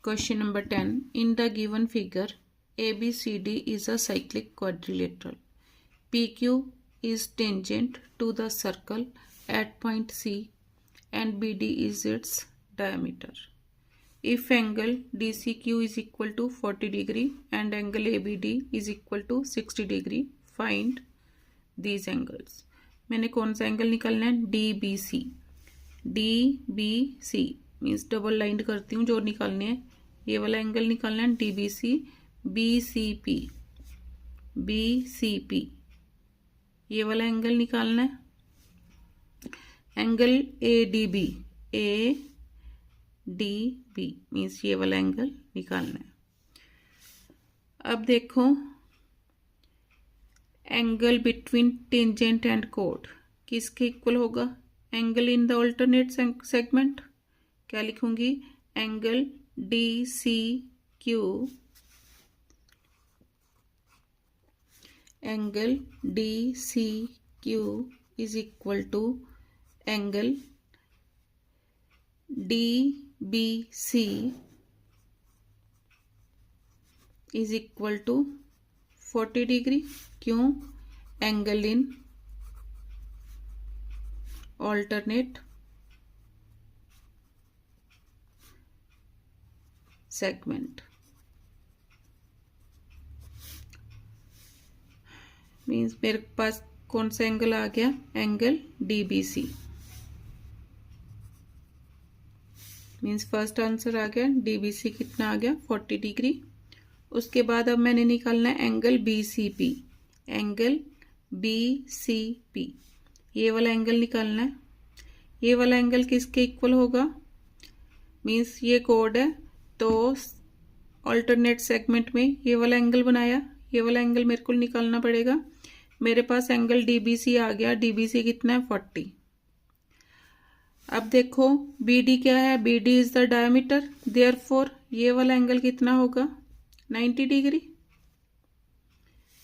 Question number 10. In the given figure, ABCD is a cyclic quadrilateral. PQ is tangent to the circle at point C and BD is its diameter. If angle DCQ is equal to 40 degree and angle ABD is equal to 60 degree, find these angles. मैंने कौन सा angle निकालना है? DBC. DBC means double line करती हूँ जो निकालने हैं. ये वाला एंगल निकालना है DBC. BCP. BCP ये वाला एंगल निकालना है. Angle ADB. ADB मीन्स ये वाला एंगल निकालना है. अब देखो एंगल बिटवीन टेंजेंट एंड कोड किसके इक्वल होगा? Angle in the alternate segment. क्या लिखूंगी? Angle DCQ. Angle DCQ is equal to angle DBC is equal to 40 degree. क्यों? Angle in alternate segment means मेरे पास कौन सा एंगल आ गया? Angle DBC means first answer आ गया. DBC कितना आ गया? 40 डिग्री. उसके बाद अब मैंने निकालना है एंगल BCP. एंगल BCP ये वाला एंगल निकालना है. ये वाला एंगल किसके इक्वल होगा? मीन्स ये कोड है तो अल्टरनेट सेगमेंट में ये वाला एंगल बनाया. ये वाला एंगल मेरे को निकालना पड़ेगा. मेरे पास एंगल DBC आ गया. DBC कितना है? 40. अब देखो BD क्या है? BD is the diameter. Therefore ये वाला एंगल कितना होगा? 90 डिग्री.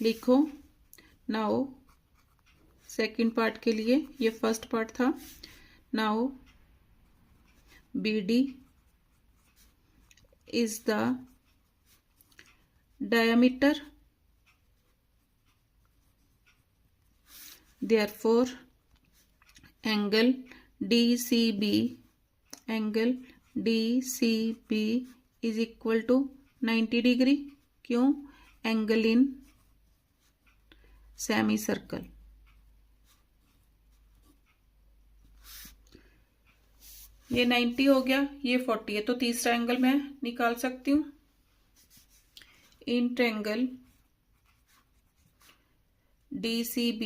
लिखो. नाउ सेकंड पार्ट के लिए ये फर्स्ट पार्ट था. Now BD is the diameter. Therefore angle DCB is equal to 90 degree. क्यों? Angle in semicircle. ये 90 हो गया, ये 40 है, तो तीसरा एंगल मैं निकाल सकती हूँ. In triangle DCB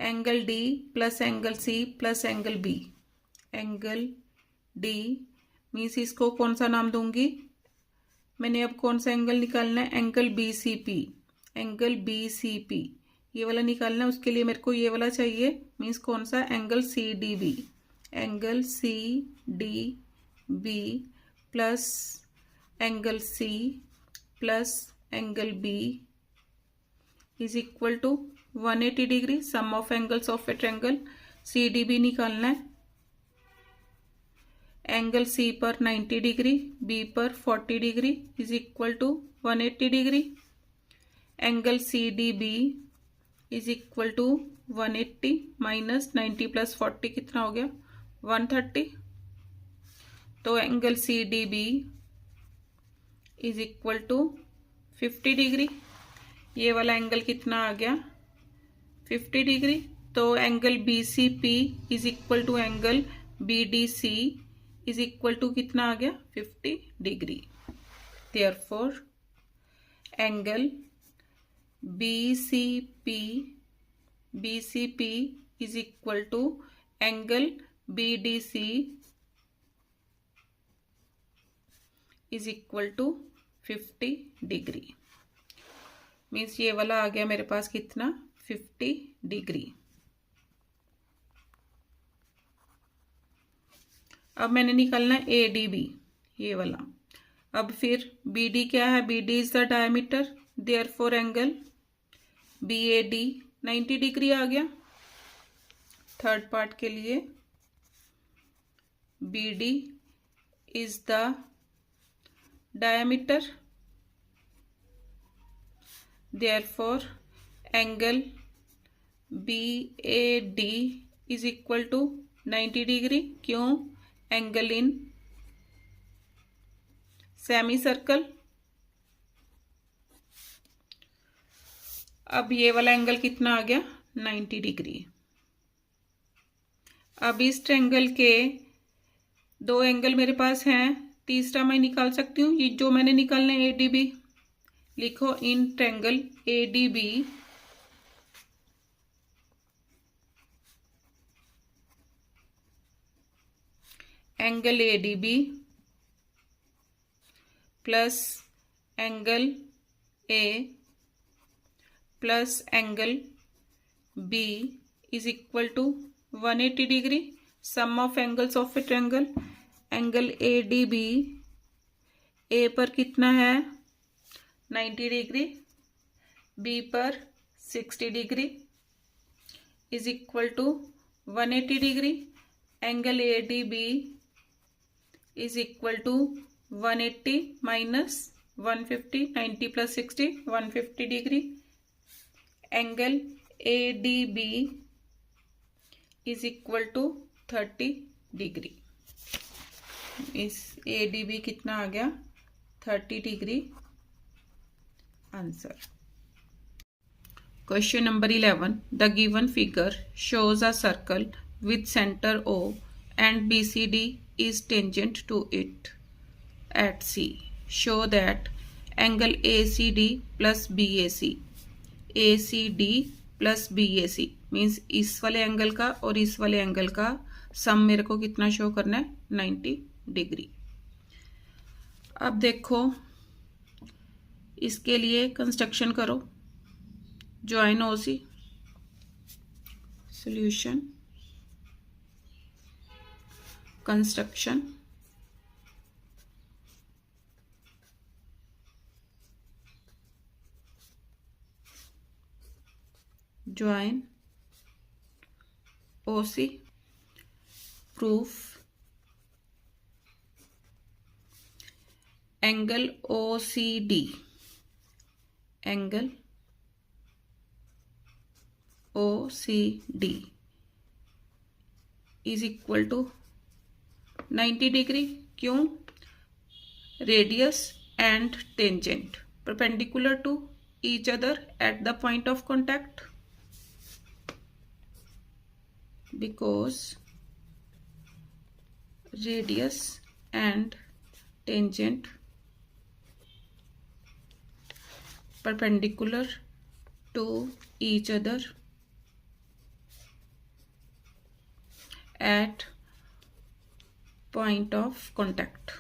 angle D plus angle C plus angle B. Angle D means इसको कौन सा नाम दूंगी? मैंने अब कौन सा एंगल निकालना है? Angle BCP. एंगल BCP ये वाला निकालना है. उसके लिए मेरे को ये वाला चाहिए. मीन्स कौन सा? Angle CDB. Angle CDB plus angle C plus angle B is equal to 180 degree. Sum of angles of a triangle. CDB निकालना है. एंगल C पर 90 डिग्री, B पर 40 degree is equal to 180 degree. Angle CDB is equal to 180 minus 90 plus 40 कितना हो गया? 130. तो angle CDB is equal to 50 degree. ये वाला एंगल कितना आ गया? 50 डिग्री. तो angle BCP is equal to angle BDC is equal to कितना आ गया? 50 degree. Therefore angle BCP is equal to angle BDC is equal to 50 degree. Means ये वाला आ गया मेरे पास कितना? 50 डिग्री. अब मैंने निकालना है ADB ये वाला. अब फिर BD क्या है? BD is the diameter. Therefore angle BAD 90 degree आ गया. थर्ड पार्ट के लिए BD is the diameter. Therefore, angle BAD is equal to 90 degree. क्यों? Angle in semicircle. अब ये वाला एंगल कितना आ गया? 90 डिग्री. अब इस ट्रायंगल के दो एंगल मेरे पास हैं, तीसरा मैं निकाल सकती हूँ. ये जो मैंने निकालना है ADB. लिखो in triangle ADB angle ADB plus angle A plus angle B is equal to 180 degree. Sum of angles of a triangle. Angle ADB A पर कितना है? 90 डिग्री. B पर 60 degree is equal to 180 degree. Angle ADB is equal to 180 minus 150. 90 plus 60 150 degree. Angle ADB is equal to 30 degree. इस ADB कितना आ गया? 30 degree. Answer. Question number 11. The given figure shows a circle with center O and BCD is tangent to it at C. Show that angle ACD plus BAC. ACD plus BAC means इस वाले angle का और इस वाले angle का सम मेरे को कितना शो करना है? 90 डिग्री. अब देखो इसके लिए कंस्ट्रक्शन करो. Join OC. Solution. Construction. Join OC. Proof. Angle OCD. Angle OCD is equal to 90 degree. क्यों? Radius and tangent perpendicular to each other at the point of contact. Because radius and tangent perpendicular to each other at point of contact.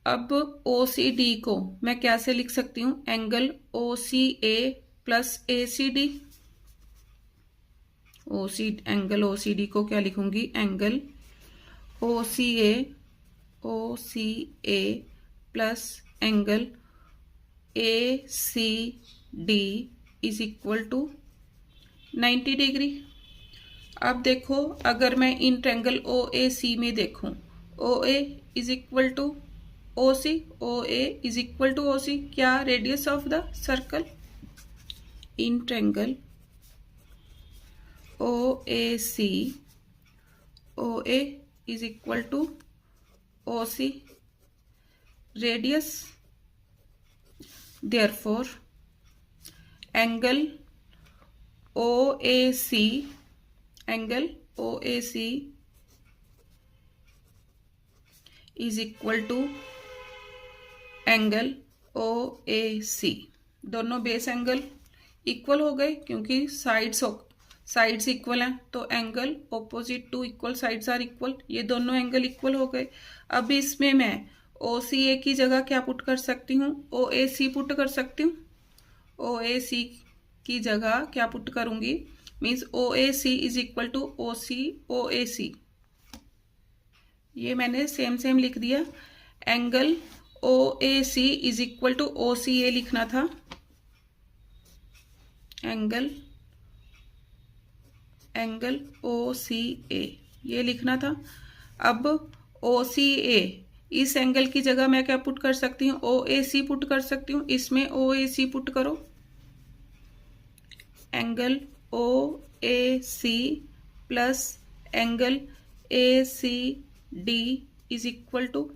अब OCD को मैं कैसे लिख सकती हूं? Angle OCA plus ACD. Angle OCD को क्या लिखूंगी? Angle OCA plus angle ACD is equal to 90 degree. अब देखो अगर मैं इन ट्रायंगल OAC में देखूं, OA is equal to OC. OA is equal to OC. क्या? Radius of the circle. In triangle OAC OA is equal to OC radius. Therefore angle OAC is equal to angle OAC. दोनों base angle equal हो गए क्योंकि sides equal हैं, तो angle opposite to equal sides are equal. ये दोनों angle equal हो गए. अब इसमें मैं OCA की जगह क्या पुट कर सकती हूँ? OAC पुट कर सकती हूँ. OAC की जगह क्या पुट करूंगी? Means OAC is equal to OAC. ये मैंने सेम लिख दिया. Angle OAC is equal to OCA लिखना था. एंगल OCA ये लिखना था। अब ओ सी ए, इस एंगल की जगह मैं क्या पुट कर सकती हूँ, ओ ए सी पुट कर सकती हूँ। इसमें ओ ए सी पुट करो, angle O A C plus angle A C D is equal to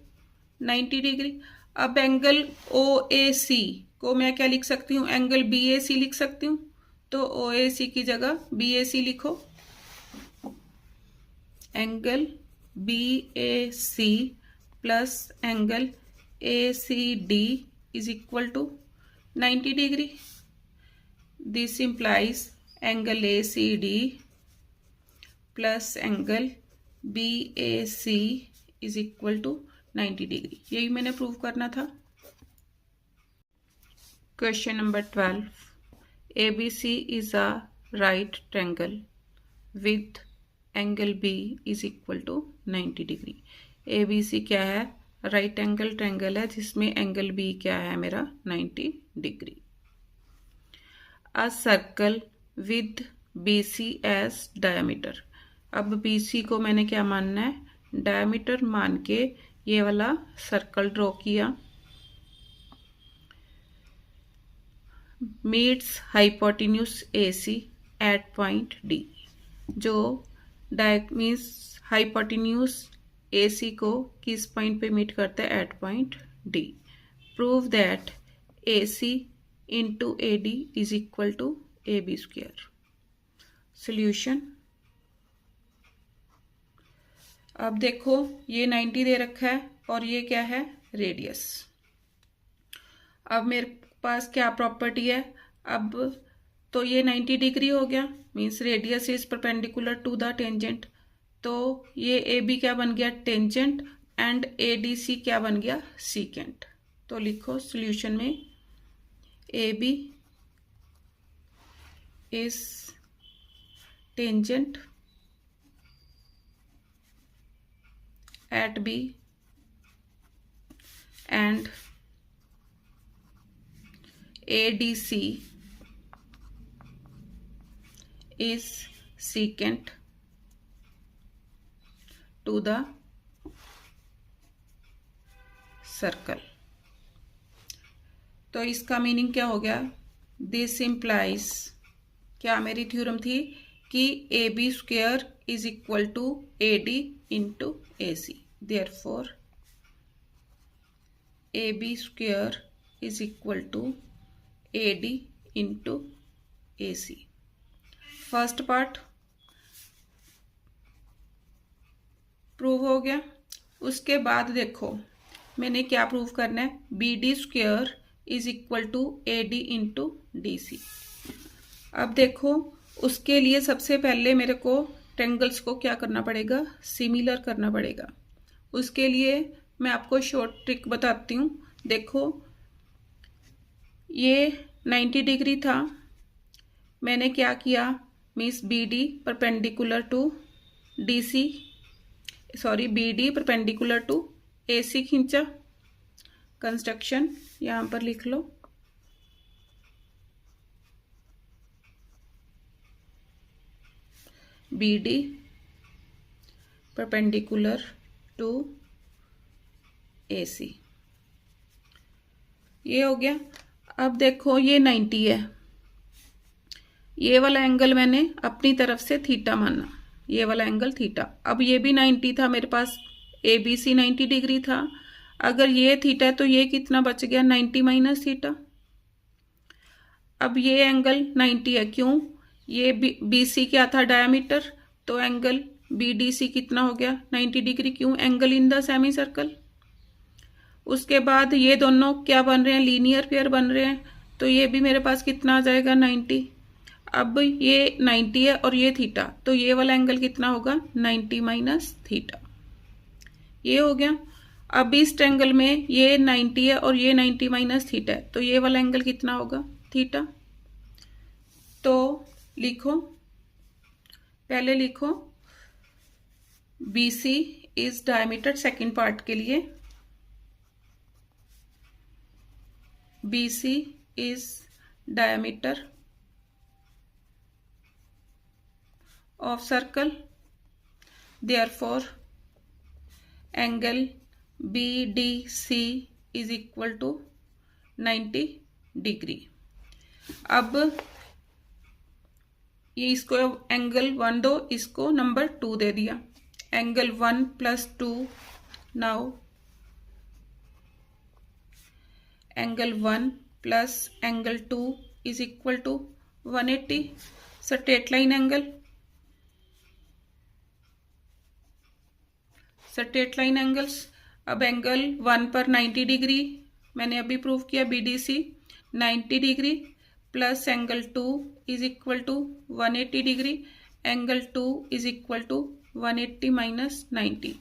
90 degree. अब एंगल ओ ए सी को मैं क्या लिख सकती हूँ, एंगल बी ए सी लिख सकती हूँ। तो ओ ए सी की जगह बी ए सी लिखो, angle B A C plus angle A C D is equal to 90 degree. This implies angle A C D plus angle B A C is equal to 90 degree. यही मैंने prove करना था। Question number 12, A B C is a right triangle with angle B is equal to 90 degree. A B C क्या है, right angle triangle है जिसमें angle B क्या है मेरा 90 degree. A circle with B C as diameter. अब B C को मैंने क्या मानना है, डायमीटर मान के ये वाला सर्कल ड्रॉ किया। Meets hypotenuse A C at point D. जो मीन्स हाइपोटेन्यूज ए सी को किस पॉइंट पे मीट करता है, at point D. Prove that A C into A D is equal to A B square. Solution, अब देखो ये 90 दे रखा है और ये क्या है, रेडियस। अब मेरे पास क्या प्रॉपर्टी है, अब तो ये 90 डिग्री हो गया, means radius is perpendicular to the tangent. तो ये ए बी क्या बन गया, tangent, and A D C क्या बन गया, सीकेंट। तो लिखो सॉल्यूशन में A B is tangent at B and ADC is secant to the circle। तो इसका मीनिंग क्या हो गया, दिस इम्प्लाइज, क्या मेरी थ्योरम थी कि A B square is equal to A D into A C. Therefore, AB square is equal to AD into AC। First part prove हो गया। उसके बाद देखो मैंने क्या प्रूव करना है, BD square is equal to AD into DC। अब देखो उसके लिए सबसे पहले मेरे को ट्रायंगल्स को क्या करना पड़ेगा, सिमिलर करना पड़ेगा। उसके लिए मैं आपको शॉर्ट ट्रिक बताती हूँ। देखो ये 90 डिग्री था, मैंने क्या किया, means B D perpendicular to D C, sorry B D perpendicular to A C खींचा। कंस्ट्रक्शन यहाँ पर लिख लो, B D perpendicular to A C, ये हो गया। अब देखो ये 90 है, ये वाला एंगल मैंने अपनी तरफ से थीटा माना, ये वाला एंगल थीटा। अब ये भी 90 था मेरे पास, ए बी सी 90 डिग्री था। अगर ये थीटा है तो ये कितना बच गया, 90 माइनस थीटा। अब ये एंगल 90 है, क्यों, ये बी सी क्या था, डायमीटर, तो एंगल बी डी सी कितना हो गया, 90 डिग्री, क्यों, angle in the semi circle. उसके बाद ये दोनों क्या बन रहे हैं, लीनियर पेयर बन रहे हैं, तो ये भी मेरे पास कितना आ जाएगा, 90। अब ये 90 है और ये थीटा, तो ये वाला एंगल कितना होगा, 90 माइनस थीटा, ये हो गया। अब इस ट्रायंगल में ये 90 है और ये 90 माइनस थीटा है, तो ये वाला एंगल कितना होगा, थीटा। तो लिखो, पहले लिखो B C is diameter, second part के लिए B C is diameter of circle. Therefore angle BDC is equal to 90 degree. अब ये इसको एंगल 1 दो, इसको नंबर 2 दे दिया। Angle 1 plus 2, now angle 1 plus angle 2 is equal to 180। Straight line angle, straight line angles. अब एंगल 1 पर 90 degree मैंने अभी प्रूव किया, BDC 90 degree plus angle 2 is equal to 180 degree. Angle 2 is equal to 180 minus 90,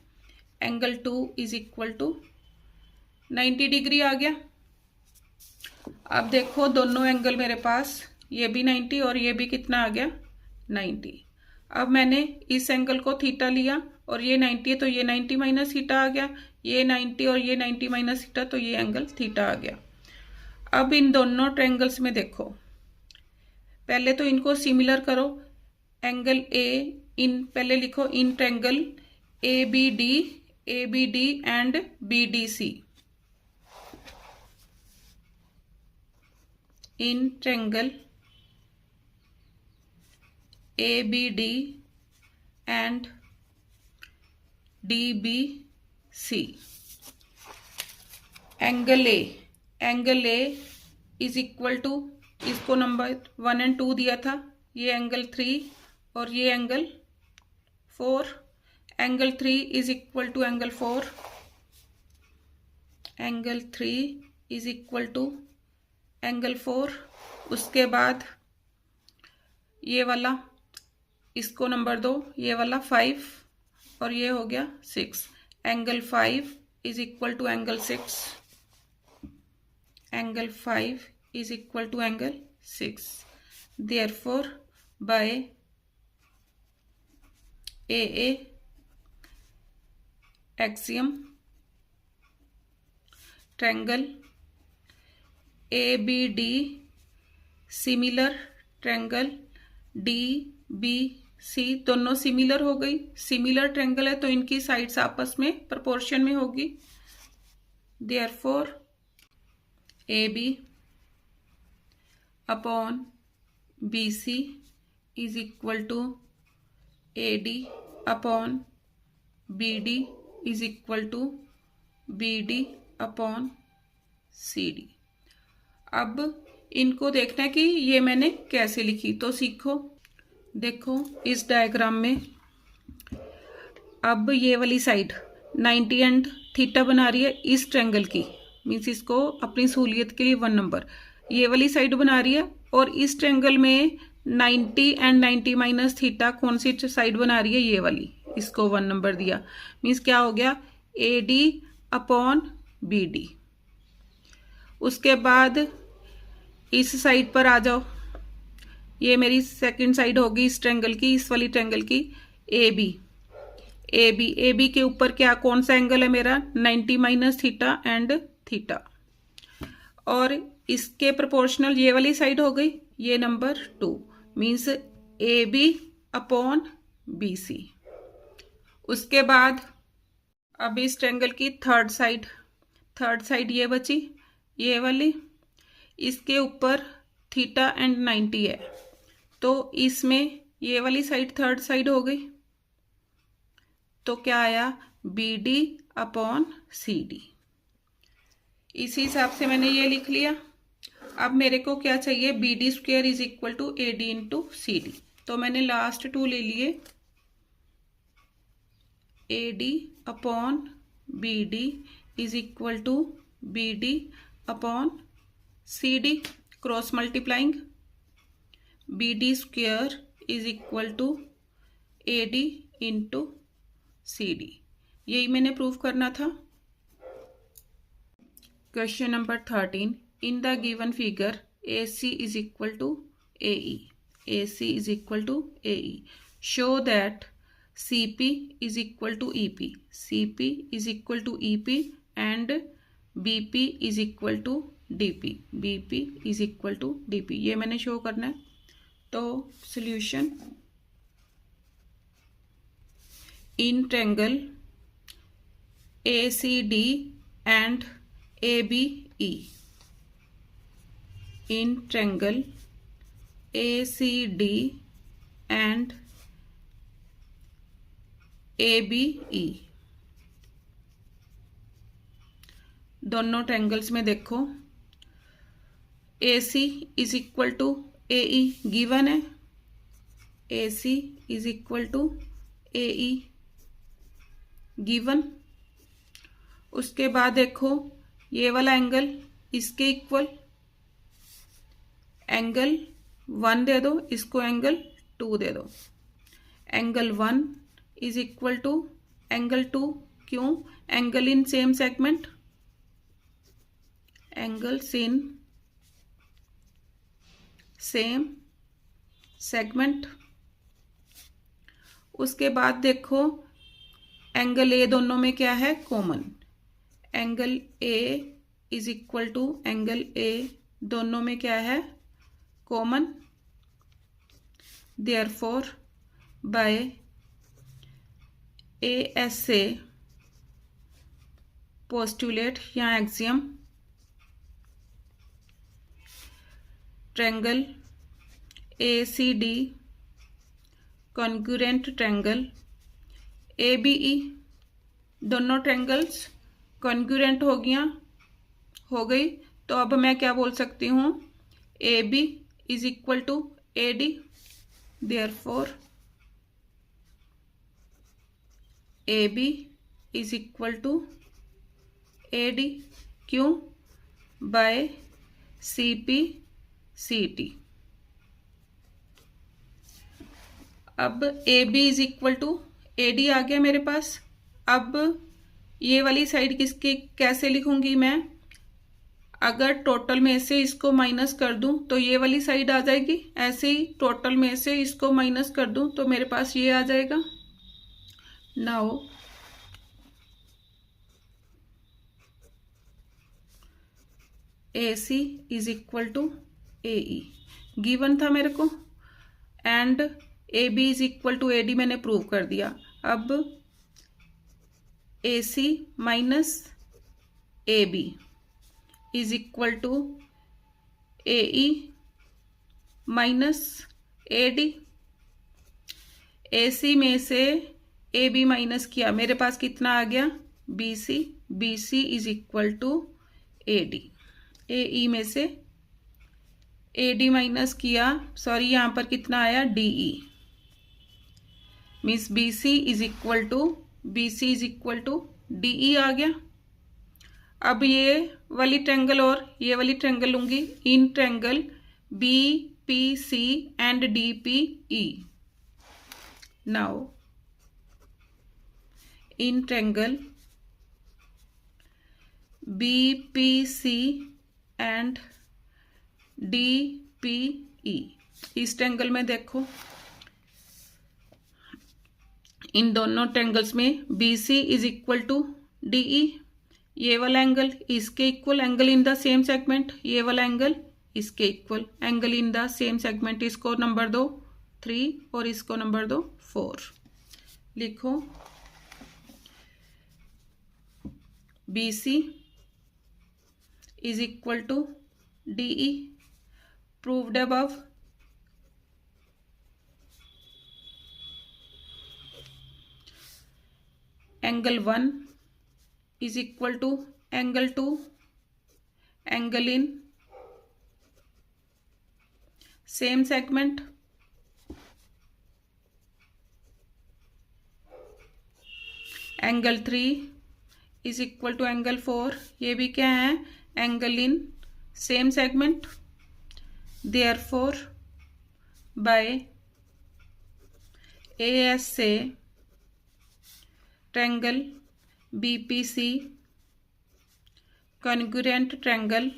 angle 2 is equal to 90 degree आ गया। अब देखो दोनों एंगल मेरे पास, ये भी 90 और ये भी कितना आ गया 90। अब मैंने इस एंगल को थीटा लिया और ये 90 है तो ये 90 माइनस थीटा आ गया, ये 90 और ये 90 माइनस थीटा तो ये एंगल थीटा आ गया। अब इन दोनों ट्रायंगल्स में देखो, पहले तो इनको सिमिलर करो। एंगल ए इन पहले लिखो in triangle ABD and BDC। In triangle ABD and DBC। Angle A is equal to, इसको नंबर 1 एंड 2 दिया था, ये एंगल 3 और ये angle 4। Angle 3 is equal to angle 4, angle 3 is equal to angle 4। उसके बाद ये वाला, इसको नंबर 2, ये वाला 5 और ये हो गया 6। Angle 5 is equal to angle 6, angle 5 is equal to angle 6. Therefore, by AA axiom, triangle ABD similar triangle DBC दोनों सिमिलर हो गई। सिमिलर ट्रायंगल है तो इनकी साइड्स आपस में प्रोपोर्शन में होगी। Therefore, AB upon BC is equal to AD upon BD is equal to BD upon CD। अब इनको देखना है कि ये मैंने कैसे लिखी, तो सीखो। देखो इस डायग्राम में अब ये वाली साइड 90 एंड थीटा बना रही है इस ट्रायंगल की, मीन्स इसको अपनी सहूलियत के लिए 1 नंबर, ये वाली साइड बना रही है। और इस ट्रायंगल में 90 एंड 90 माइनस थीटा कौन सी साइड बना रही है, ये वाली, इसको 1 नंबर दिया। मीन्स क्या हो गया AD अपॉन BD। उसके बाद इस साइड पर आ जाओ, ये मेरी सेकंड साइड होगी इस ट्रायंगल की, इस वाली ट्रायंगल की AB के ऊपर क्या कौन सा एंगल है मेरा 90 माइनस थीटा एंड थीटा। और इसके प्रोपोर्शनल ये वाली साइड हो गई, ये number 2, means AB upon BC। उसके बाद अब इस ट्रायंगल की थर्ड साइड ये बची, ये वाली, इसके ऊपर थीटा एंड 90 है तो इसमें ये वाली साइड थर्ड साइड हो गई, तो क्या आया BD अपॉन CD। इसी हिसाब से मैंने ये लिख लिया। अब मेरे को क्या चाहिए, BD square is equal to AD into CD। तो मैंने लास्ट 2 ले लिए, AD upon BD is equal to BD upon CD। Cross multiplying, BD square is equal to AD into CD। यही मैंने प्रूव करना था। Question number 13, in the given figure AC is equal to AC is equal to AE, show that CP is equal to CP is equal to EP and BP is equal to BP is equal to DP। ये मैंने show करना है। तो solution, in triangle ACD and ABE. In triangle ACD and ABE. दोनों triangles में देखो AC is equal to AE given है, AC is equal to AE given. उसके बाद देखो ये वाला एंगल इसके इक्वल, एंगल 1 दे दो, इसको एंगल 2 दे दो। Angle 1 is equal to angle 2, क्यों? Angle in same segment, angles in same segment. उसके बाद देखो एंगल ए दोनों में क्या है? Common. Angle A is equal to angle A दोनों में क्या है? Common. Therefore by ASA postulate या axiom, triangle ACD congruent triangle ABE, दोनों ट्रायंगल्स कॉन्ग्रुएंट हो गई। तो अब मैं क्या बोल सकती हूँ? AB is equal to AD। Therefore AB is equal to AD, क्यों? By CPCT। अब AB is equal to AD आ गया मेरे पास। अब ये वाली साइड किसके कैसे लिखूंगी मैं? अगर टोटल में से इसको माइनस कर दूं तो ये वाली साइड आ जाएगी, ऐसे ही टोटल में से इसको माइनस कर दूं तो मेरे पास ये आ जाएगा। Now AC is equal to AE given था मेरे को, and AB is equal to AD मैंने प्रूव कर दिया। अब AC minus AB is equal to AE minus AD। AC में से AB माइनस किया, मेरे पास कितना आ गया? BC। BC is equal to AD। AE में से AD माइनस किया, सॉरी यहाँ पर कितना आया? DE। Means BC is equal to DE आ गया। अब ये वाली ट्रायंगल और ये वाली ट्रायंगल लूंगी, in triangle BPC and DPE। Now in triangle BPC and DPE, इस ट्रायंगल में देखो इन दोनों ट्रायंगल्स में BC is equal to DE। ये वाला एंगल इसके इक्वल, angle in the same segment, ये वाला एंगल इसके इक्वल, angle in the same segment. इसको नंबर दो 3 और इसको नंबर दो 4। लिखो BC is equal to DE proved above. Angle 1 is equal to angle 2, angle in same segment. Angle 3 is equal to angle 4, ये भी क्या है? Angle in same segment. Therefore by ASA triangle BPC congruent triangle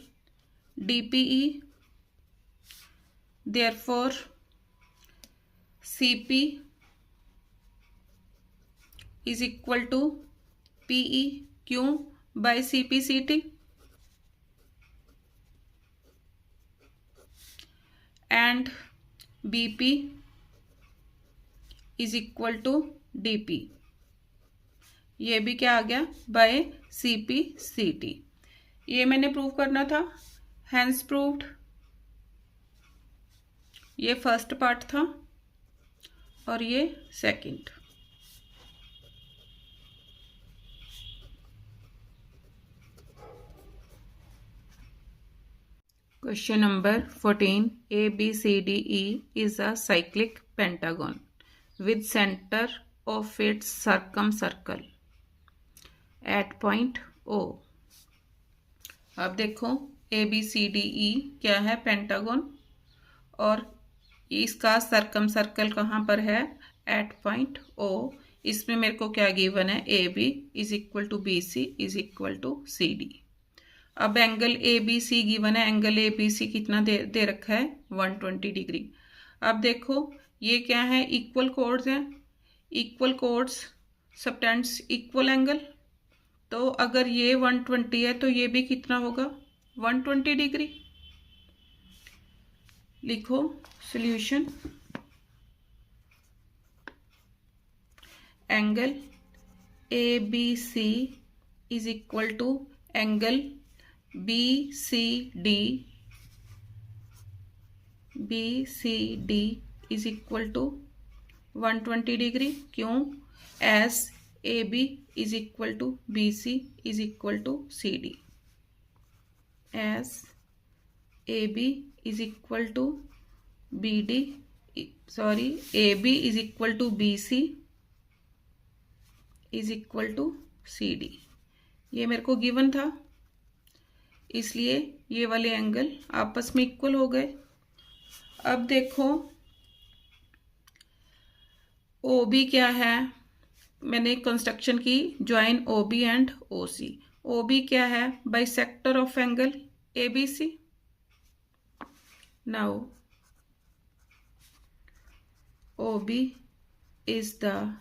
DPE, therefore CP is equal to PE, क्यों? By CPCT। And BP is equal to DP। ये भी क्या आ गया, bye CPCT। ये मैंने प्रूव करना था, हैंस प्रूव्ड। ये फर्स्ट पार्ट था और ये second. Question number 14. ABCDE is a cyclic pentagon with center of its circumcircle at point O. अब देखो ABCDE क्या है, पेंटागन, और इसका सर्कम कहाँ पर है, एट पॉइंट O। इसमें मेरे को क्या गिवन है, AB is equal to BC is equal to CD। अब एंगल ABC गिवन है, एंगल ABC कितना दे रखा है, 120 डिग्री। अब देखो ये क्या है, इक्वल कोड्स हैं, equal codes subtends equal angle. तो अगर ये 120 है तो ये भी कितना होगा, 120 डिग्री। लिखो solution. Angle ABC is equal to angle BCD is equal to 120 degree. क्यों, as AB is equal to BC is equal to CD। As AB is equal to AB is equal to BC is equal to CD। ये मेरे को given था, इसलिए ये वाले angle आपस में इक्वल हो गए। अब देखो OB क्या है, मैंने कंस्ट्रक्शन की, join OB and OC। OB क्या है, bisector of angle ABC। Now OB is the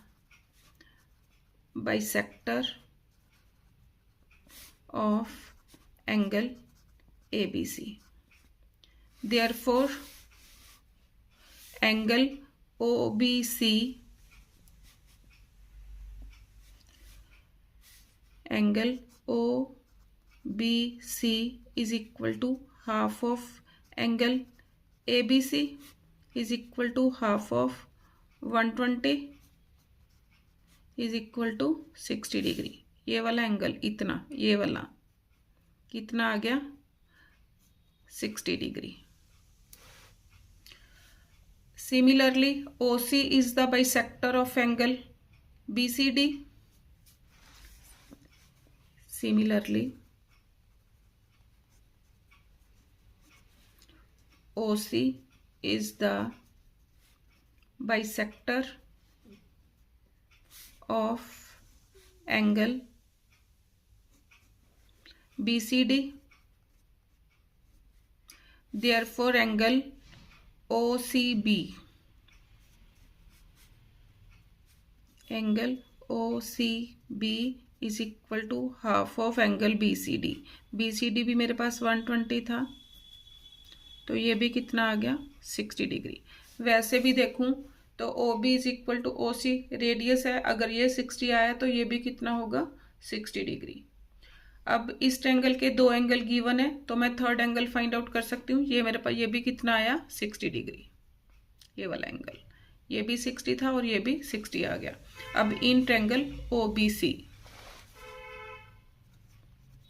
bisector of angle ABC. Therefore, angle OBC is equal to half of angle ABC is equal to half of 120 is equal to 60 degree. ये वाला angle इतना, ये वाला कितना आ गया, 60 degree. Similarly OC is the bisector of angle BCD। Similarly OC is the bisector of angle BCD। Therefore, angle OCB is equal to half of angle BCD। BCD भी मेरे पास 120 था, तो ये भी कितना आ गया, 60 डिग्री। वैसे भी देखूं तो OB is equal to OC, radius है, अगर ये 60 आया तो ये भी कितना होगा, 60 डिग्री। अब इस ट्रायंगल के दो एंगल गिवन है, तो मैं थर्ड एंगल फाइंड आउट कर सकती हूँ। ये मेरे पास ये भी कितना आया, 60 डिग्री। ये वाला एंगल, ये भी 60 था और ये भी 60 आ गया। अब in triangle OBC,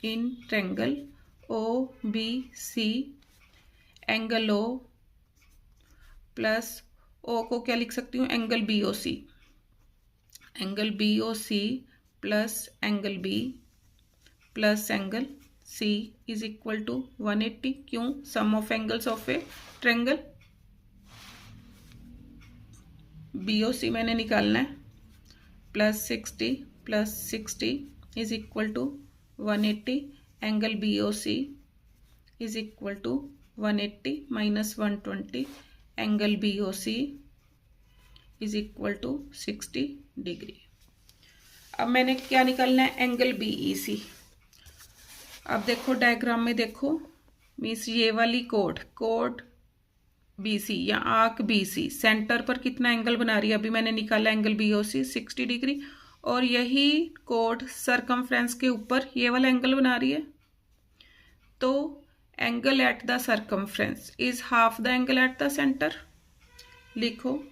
in triangle OBC angle O plus O को क्या लिख सकती हूँ, angle BOC, angle BOC plus angle B plus angle C is equal to 180। क्यों, sum of angles of a triangle. BOC मैंने निकालना है, plus 60 is equal to 180। Angle BOC is equal to 180 minus 120, angle BOC is equal to 60 degree. अब मैंने क्या निकालना है, angle BEC। अब देखो डायग्राम में देखो, मीन्स ये वाली कोड BC या आर्क BC सेंटर पर कितना एंगल बना रही है। अभी मैंने निकाला एंगल BOC 60 डिग्री, और यही कोड सरकमफ्रेंस के ऊपर ये वाला एंगल बना रही है। तो angle at the circumference is half the angle at the centre. लिखो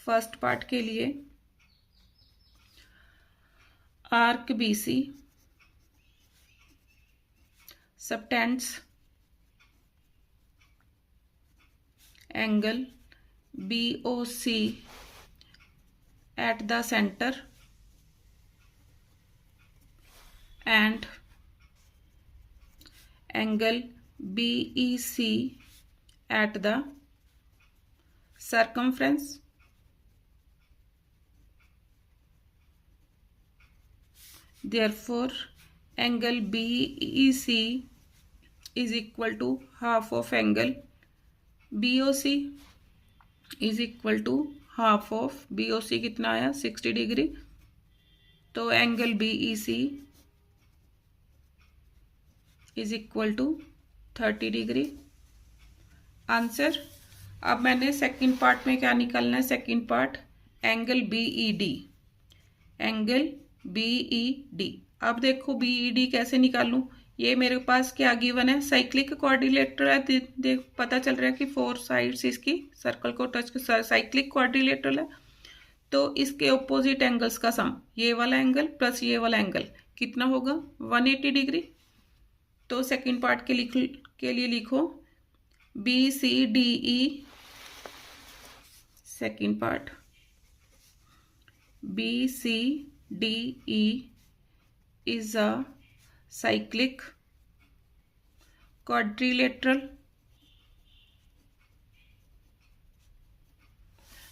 फर्स्ट पार्ट के लिए arc BC subtends angle BOC at the center and angle BEC at the circumference. Therefore, angle BEC is equal to half of angle BOC is equal to half of BOC कितना आया 60 डिग्री। तो angle BEC is equal to 30 degree. Answer. अब मैंने second part में क्या निकालना है? Second part angle BED। Angle BED। अब देखो BED कैसे निकालूं? ये मेरे पास क्या गिवन है? साइक्लिक क्वाड्रिलेटरल है। देख पता चल रहा है कि 4 साइड्स इसकी सर्कल को टच साइक्लिक क्वाड्रिलेटरल है। तो इसके ऑपोजिट एंगल्स का सम, ये वाला एंगल प्लस ये वाला एंगल कितना होगा? 180 डिग्री। तो सेकंड पार्ट के लिए लिखो BCDE। Second part BCDE is a cyclic quadrilateral.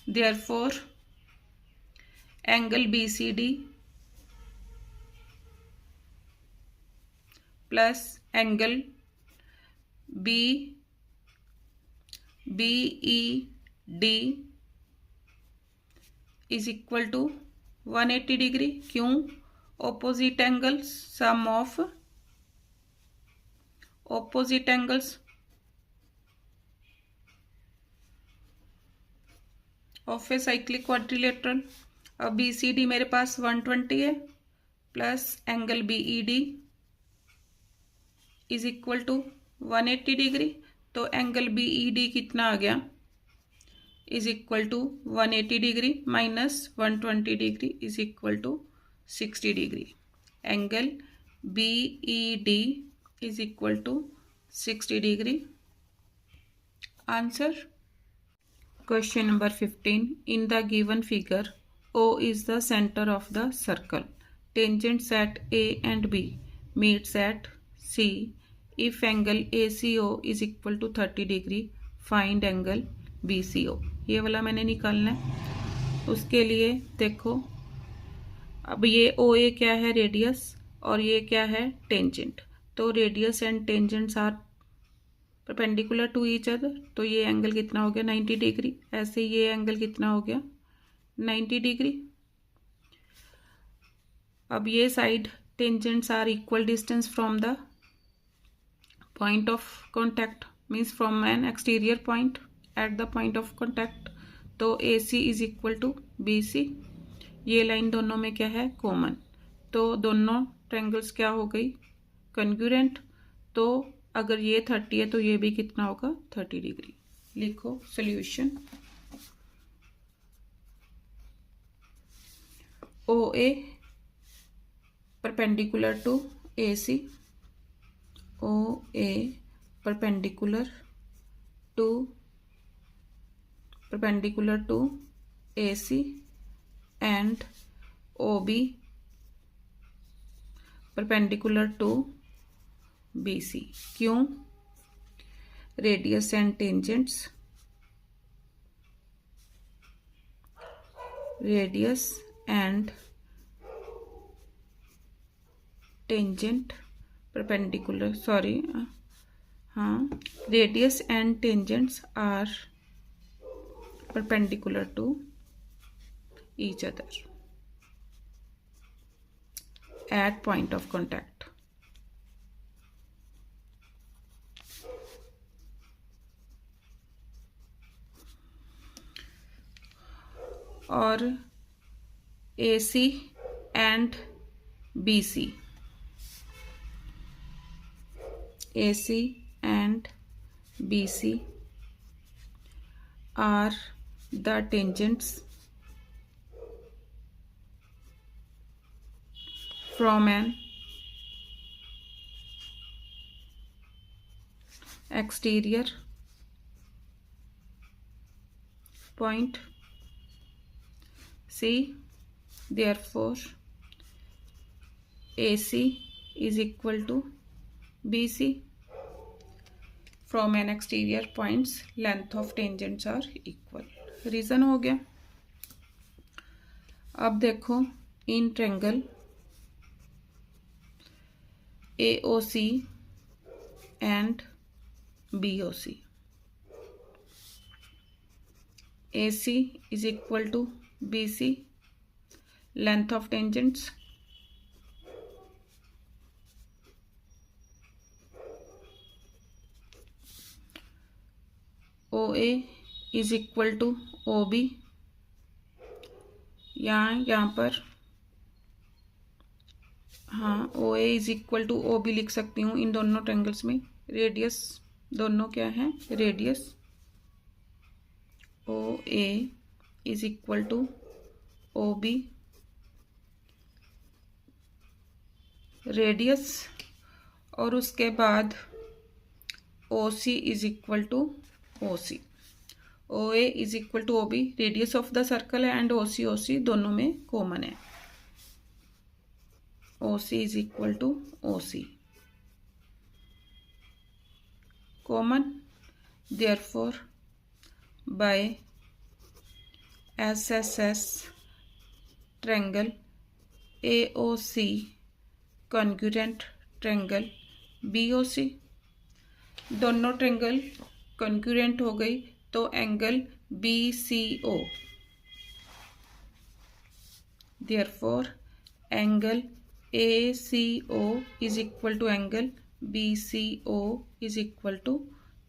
Therefore, angle BCD plus angle BED is equal to 180 degree. क्यों? opposite angles, sum of opposite angles of a cyclic quadrilateral। अब BCD मेरे पास 120 है plus angle BED is equal to 180 degree. तो angle BED कितना आ गया? Is equal to 180 degree minus 120 degree is equal to 60 degree. Angle BED is equal to 60 degree. Answer. Question number 15। In the given figure, O is the center of the circle. Tangents at A and B meets at C. If angle ACO is equal to 30 degree, find angle BCO। ये वाला मैंने निकालना है। उसके लिए देखो, अब ये OA क्या है? रेडियस। और ये क्या है? टेंजेंट। तो radius and tangents are perpendicular to each other. तो ये एंगल कितना हो गया? 90 डिग्री। ऐसे ये एंगल कितना हो गया? 90 डिग्री। अब ये side tangents are equal distance from the point of contact, means from an exterior point at the point of contact. तो AC is equal to BC। ये लाइन दोनों में क्या है? कॉमन। तो दोनों ट्रायंगल्स क्या हो गई? कॉन्ग्रुएंट। तो अगर ये 30 है तो ये भी कितना होगा? 30 डिग्री। लिखो solution. OA perpendicular to AC। OA perpendicular to AC and OB perpendicular to BC। क्यों? Radius and tangents, radius and tangent perpendicular, sorry, हाँ, radius and tangents are perpendicular to each other at point of contact। और AC and BC. AC and BC are the tangents from an exterior point C. Therefore, AC is equal to BC. From an exterior points, length of tangents are equal. Reason हो गया. अब देखो in triangle AOC and BOC. AC is equal to BC. Length of tangents OA is equal to OB. यहाँ पर हाँ OA is equal to OB लिख सकती हूँ इन दोनों ट्रायंगल्स में. रेडियस दोनों क्या है? Radius OA is equal to OB. Radius और उसके बाद OC is equal to OC. OA is equal to OB. Radius of the circle है एंड OC दोनों में कॉमन है. OC is equal to OC. Common. Therefore, by SSS triangle AOC congruent triangle BOC. दोनों triangle congruent हो गई तो angle BCO. Therefore, angle ACO is equal to angle BCO is equal to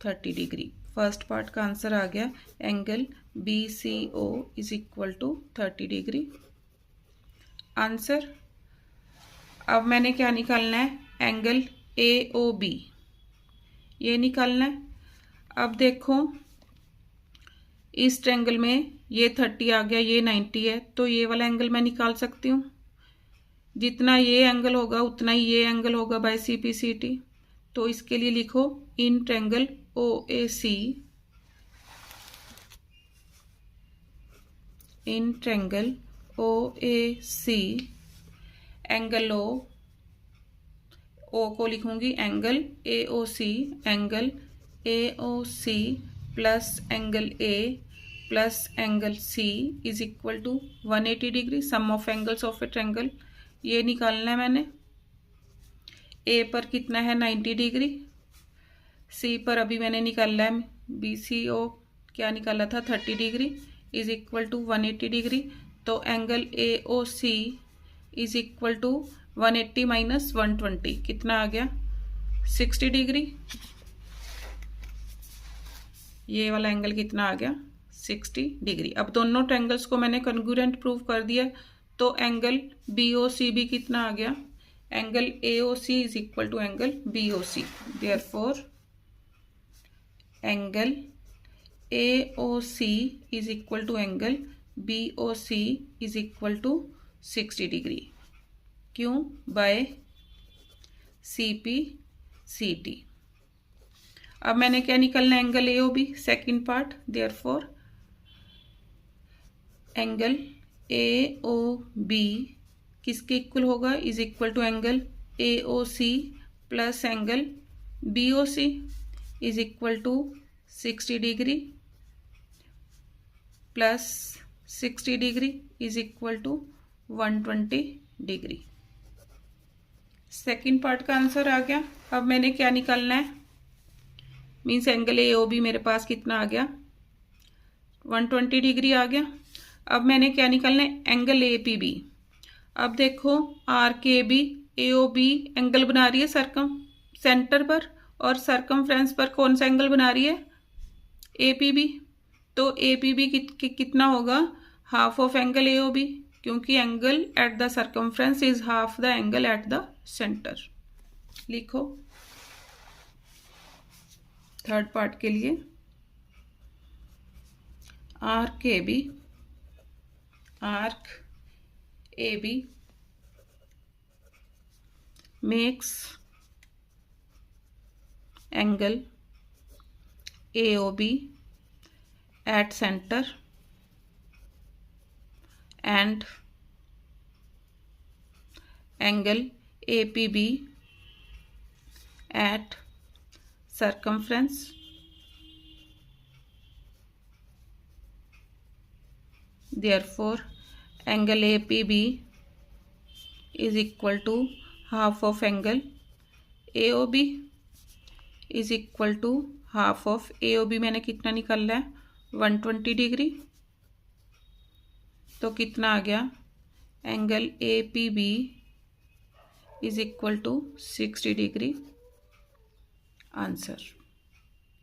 30 degree. First part का answer आ गया. Angle BCO is equal to 30 degree. Answer. अब मैंने क्या निकालना है? एंगल AOB ये निकालना है. अब देखो इस ट्रायंगल में ये 30 आ गया, ये 90 है, तो ये वाला एंगल मैं निकाल सकती हूँ. जितना ये एंगल होगा उतना ही ये एंगल होगा बाय CPCT. तो इसके लिए लिखो in triangle OAC, in triangle OAC angle O को लिखूंगी angle AOC, angle AOC plus angle A plus angle C is equal to 180 degree. Sum of angles of a triangle ये निकालना है मैंने. A पर कितना है? 90 डिग्री. C पर अभी मैंने निकाला है BCO क्या निकाला था? 30 degree is equal to 180 degree. तो angle AOC is equal to 180 minus 120 कितना आ गया? 60 डिग्री. ये वाला एंगल कितना आ गया? 60 डिग्री. अब दोनों ट्रायंगल्स को मैंने कॉन्ग्रुएंट प्रूव कर दिया तो एंगल BOC भी कितना आ गया? Angle AOC is equal to angle BOC. Therefore angle AOC is equal to angle BOC is equal to 60 degree. क्यों? By CPCT. अब मैंने क्या निकलना है? एंगल AOB second part. Therefore angle AOB किसके इक्वल होगा? Is equal to angle AOC plus angle BOC is equal to 60 degree plus 60 degree is equal to 120 degree. Second part का आंसर आ गया. अब मैंने क्या निकालना है? मीन्स एंगल AOB मेरे पास कितना आ गया? 120 डिग्री आ गया. अब मैंने क्या निकालना है? Angle APB. अब देखो RKB AOB एंगल बना रही है सरकम सेंटर पर और सरकमफ्रेंस पर कौन सा एंगल बना रही है? APB. तो APB कितना होगा? Half of angle AOB. क्योंकि angle at the circumference is half the angle at the centre. लिखो थर्ड पार्ट के लिए, arc A B makes angle AOB at center and angle APB at circumference therefore angle APB is equal to half of angle AOB is equal to half of AOB मैंने कितना निकाला है 120 degree, तो कितना आ गया angle APB is equal to 60 degree answer.